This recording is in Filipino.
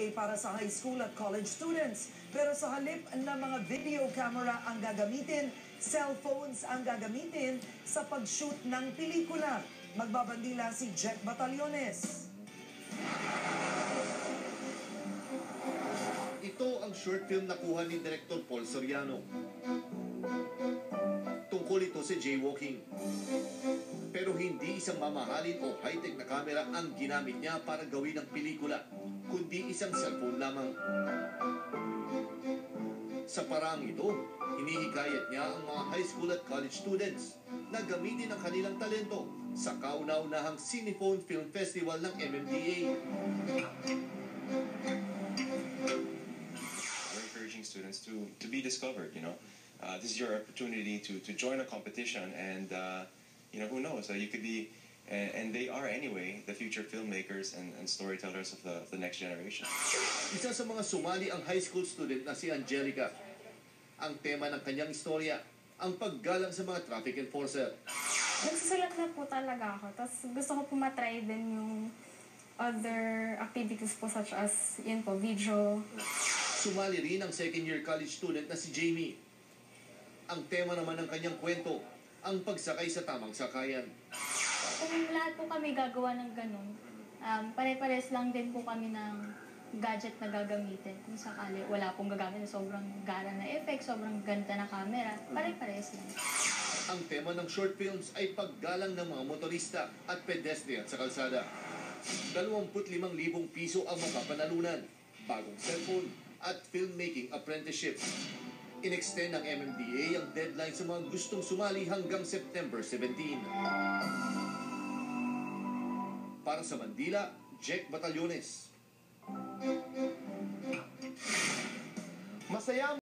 ay para sa high school at college students. Pero sa halip na mga video camera ang gagamitin, cellphones ang gagamitin sa pag-shoot ng pelikula. Magbabandila si Jack Batallones. Ito ang short film na kuha ni Director Paul Soriano. Tungkol ito sa jaywalking. Pero hindi isang mamahalin o high-tech na camera ang ginamit niya para gawin ang pelikula, kundi isang cellphone lamang. Sa paraang ito, hinihikayat niya ang mga high school at college students na gamitin ang kanilang talento sa kauna-unahang Cinephone Film Festival ng MMDA. We're encouraging students to be discovered, you know. This is your opportunity to join a competition and you know, who knows, you could be, and they are anyway, the future filmmakers and storytellers of the next generation. Isa sa mga sumali ang high school student na si Angelica. Ang tema ng kanyang istorya, ang paggalang sa mga traffic enforcer. Nagsusulat na po talaga ako. Tapos gusto ko po matry din yung other activities po such as, yun po, video. Sumali rin ang second-year college student na si Jamie. Ang tema naman ng kanyang kwento, ang pagsakay sa tamang sakayan. Kung lahat po kami gagawa ng ganun, pare-pares lang din po kami ng gadget na gagamitin. Kung sakali wala pong gagamit na sobrang gara na effect, sobrang ganda na camera, pare-pares lang. Ang tema ng short films ay paggalang ng mga motorista at pedestrian sa kalsada. 25,000 piso ang mapapanalunan, bagong cellphone at filmmaking apprenticeship. In-extend ng MMDA ang deadline sa mga gustong sumali hanggang September 17. Para sa Mandila, Jack Batallones. Masaya